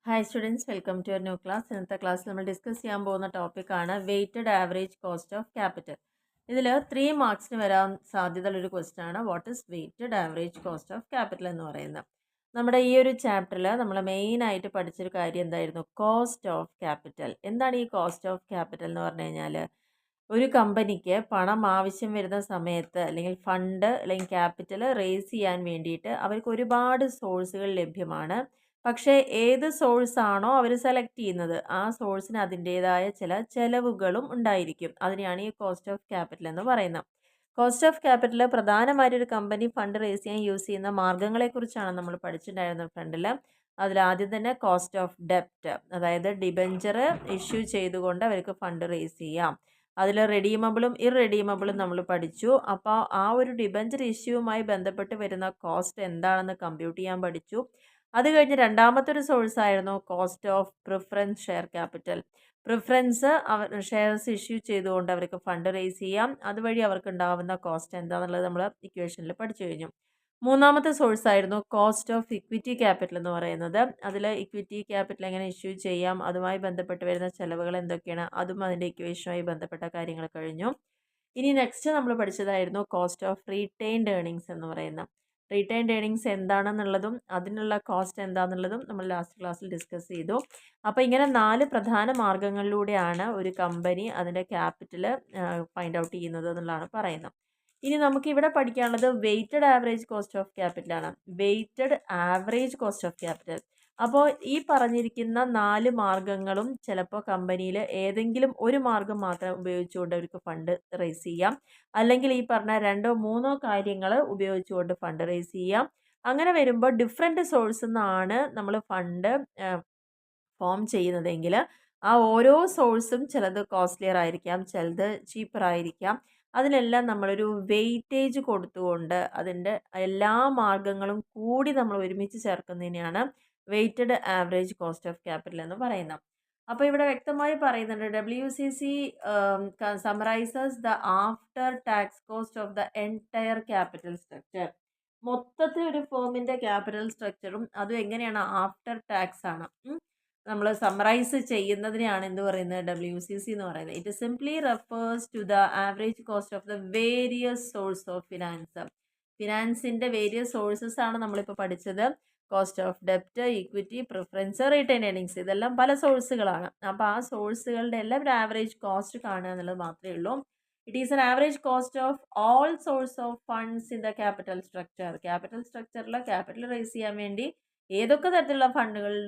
Hi students, welcome to your new class. ഇന്നത്തെ ക്ലാസ്സിൽ നമ്മൾ ഡിസ്കസ് ചെയ്യാൻ പോകുന്ന ടോപ്പിക്കാണ് weighted average cost of capital. ഇതിൽ 3 മാർക്സിന് വരാൻ സാധ്യതയുള്ള ഒരു ക്വസ്റ്റ്യൻ ആണ് what is weighted average cost of capital എന്ന് പറയുന്നത്. നമ്മുടെ ഈ ഒരു ചാപ്റ്ററിൽ നമ്മൾ മെയിനായിട്ട് പഠിച്ചൊരു കാര്യം എന്തായിരുന്നു? Cost of capital. എന്താണ് ഈ കോസ്റ്റ് ഓഫ് ക്യാപിറ്റൽ എന്ന് പറഞ്ഞു കഴിഞ്ഞാൽ, ഒരു കമ്പനിക്ക് പണം ആവശ്യം വരുന്ന സമയത്ത് അല്ലെങ്കിൽ ഫണ്ട് അല്ലെങ്കിൽ ക്യാപിറ്റൽ റേസ് ചെയ്യാൻ വേണ്ടിയിട്ട് അവർക്ക് ഒരുപാട് സോഴ്സുകൾ ലഭ്യമാണ്. പക്ഷേ ഏത് സോഴ്സ് ആണോ അവർ സെലക്ട് ചെയ്യുന്നത് ആ സോഴ്സിന് അതിൻ്റേതായ ചില ചെലവുകളും ഉണ്ടായിരിക്കും. അതിനെയാണ് ഈ കോസ്റ്റ് ഓഫ് ക്യാപിറ്റൽ എന്ന് പറയുന്നത്. കോസ്റ്റ് ഓഫ് ക്യാപിറ്റൽ പ്രധാനമായിട്ട് ഒരു കമ്പനി ഫണ്ട് റേസ് ചെയ്യാൻ യൂസ് ചെയ്യുന്ന മാർഗ്ഗങ്ങളെക്കുറിച്ചാണ് നമ്മൾ പഠിച്ചിട്ടുണ്ടായിരുന്നത് ഫ്രണ്ടിൽ. അതിലാദ്യം തന്നെ കോസ്റ്റ് ഓഫ് ഡെപ്റ്റ്, അതായത് ഡിബഞ്ചർ ഇഷ്യൂ ചെയ്തുകൊണ്ട് അവർക്ക് ഫണ്ട് റേസ് ചെയ്യാം. അതിൽ റെഡീമബിളും ഇറെഡീമബിളും നമ്മൾ പഠിച്ചു. അപ്പോൾ ആ ഒരു ഡിബഞ്ചർ ഇഷ്യൂവുമായി ബന്ധപ്പെട്ട് വരുന്ന കോസ്റ്റ് എന്താണെന്ന് കമ്പ്യൂട്ട് ചെയ്യാൻ പഠിച്ചു. അത് കഴിഞ്ഞ് രണ്ടാമത്തെ ഒരു സോഴ്സ് ആയിരുന്നു cost of preference share capital. Preference shares issue ചെയ്തുകൊണ്ട് അവർക്ക് ഫണ്ട് റേസ് ചെയ്യാം. അതുവഴി അവർക്ക് ഉണ്ടാകുന്ന കോസ്റ്റ് എന്താണെന്നുള്ളത് നമ്മൾ ഇക്വേഷനിൽ പഠിച്ചു കഴിഞ്ഞു. മൂന്നാമത്തെ സോഴ്സ് ആയിരുന്നു കോസ്റ്റ് ഓഫ് ഇക്വിറ്റി ക്യാപിറ്റൽ എന്ന് പറയുന്നത്. അതിൽ ഇക്വിറ്റി ക്യാപിറ്റൽ എങ്ങനെ ഇഷ്യൂ ചെയ്യാം, അതുമായി ബന്ധപ്പെട്ട് വരുന്ന ചെലവുകൾ എന്തൊക്കെയാണ്, അതും അതിൻ്റെ ഇക്വേഷനുമായി ബന്ധപ്പെട്ട കാര്യങ്ങൾ കഴിഞ്ഞു. ഇനി നെക്സ്റ്റ് നമ്മൾ പഠിച്ചതായിരുന്നു കോസ്റ്റ് ഓഫ് റീറ്റെയിൻഡ് ഏർണിങ്സ് എന്ന് പറയുന്നത്. റീറ്റെയിൻഡ് ഏർണിങ്സ് എന്താണെന്നുള്ളതും അതിനുള്ള കോസ്റ്റ് എന്താണെന്നുള്ളതും നമ്മൾ ലാസ്റ്റ് ക്ലാസ്സിൽ ഡിസ്കസ് ചെയ്തു. അപ്പോൾ ഇങ്ങനെ 4 പ്രധാന മാർഗ്ഗങ്ങളിലൂടെയാണ് ഒരു കമ്പനി അതിൻ്റെ ക്യാപിറ്റൽ ഫൈൻഡ് ഔട്ട് ചെയ്യുന്നത് എന്നുള്ളതാണ് പറയുന്നത്. ഇനി നമുക്ക് ഇവിടെ പഠിക്കാനുള്ളത് weighted average cost of capital ആണ്. Weighted average cost of capital. അപ്പോൾ ഈ പറഞ്ഞിരിക്കുന്ന 4 മാർഗ്ഗങ്ങളും ചിലപ്പോൾ കമ്പനിയിൽ ഏതെങ്കിലും ഒരു മാർഗ്ഗം മാത്രം ഉപയോഗിച്ചുകൊണ്ട് അവർക്ക് ഫണ്ട് റേസ് ചെയ്യാം, അല്ലെങ്കിൽ ഈ പറഞ്ഞ 2ഓ 3ഓ കാര്യങ്ങൾ ഉപയോഗിച്ചുകൊണ്ട് ഫണ്ട് റേസ് ചെയ്യാം. അങ്ങനെ വരുമ്പോൾ ഡിഫറെൻറ്റ് സോഴ്സിൽ നിന്നാണ് നമ്മൾ ഫണ്ട് ഫോം ചെയ്യുന്നതെങ്കിൽ ആ ഓരോ സോഴ്സും ചിലത് കോസ്റ്റ്ലിയർ ആയിരിക്കാം, ചിലത് ചീപ്പർ ആയിരിക്കാം. അതിനെല്ലാം നമ്മളൊരു വെയിറ്റേജ് കൊടുത്തുകൊണ്ട് അതിൻ്റെ എല്ലാ മാർഗ്ഗങ്ങളും കൂടി നമ്മൾ ഒരുമിച്ച് ചേർക്കുന്നതിനെയാണ് weighted average cost of capital എന്ന് പറയുന്നത്. അപ്പോൾ ഇവിടെ വ്യക്തമായി പറയുന്നുണ്ട് WCC summarises the after tax cost of the entire capital structure. മൊത്തത്തിൽ ഒരു ഫേമിൻ്റെ ക്യാപിറ്റൽ സ്ട്രക്ചറും അതും എങ്ങനെയാണ് ആഫ്റ്റർ ടാക്സ് ആണ് നമ്മൾ സമ്മറൈസ് ചെയ്യുന്നതിനെയാണ് എന്ത് പറയുന്നത്? WCC എന്ന് പറയുന്നത്. It simply refers to the average cost of the various source of finance. ഫിനാൻസിൻ്റെ വേരിയസ് സോഴ്സസ് ആണ് നമ്മളിപ്പോൾ പഠിച്ചത്. കോസ്റ്റ് ഓഫ് ഡെപ്റ്റ്, ഇക്വിറ്റി, പ്രിഫറൻസ്, റിട്ടേൺ ഏർണിങ്സ്, ഇതെല്ലാം പല സോഴ്സുകളാണ്. അപ്പോൾ ആ സോഴ്സുകളുടെ എല്ലാം ഒരു ആവറേജ് കോസ്റ്റ് കാണുക എന്നുള്ളത് മാത്രമേ ഉള്ളൂ. It is an average cost of all source of funds in the capital structure. Capital സ്ട്രക്ചറിൽ ക്യാപിറ്റൽ റേസ് ചെയ്യാൻ വേണ്ടി ഏതൊക്കെ തരത്തിലുള്ള ഫണ്ടുകളുടെ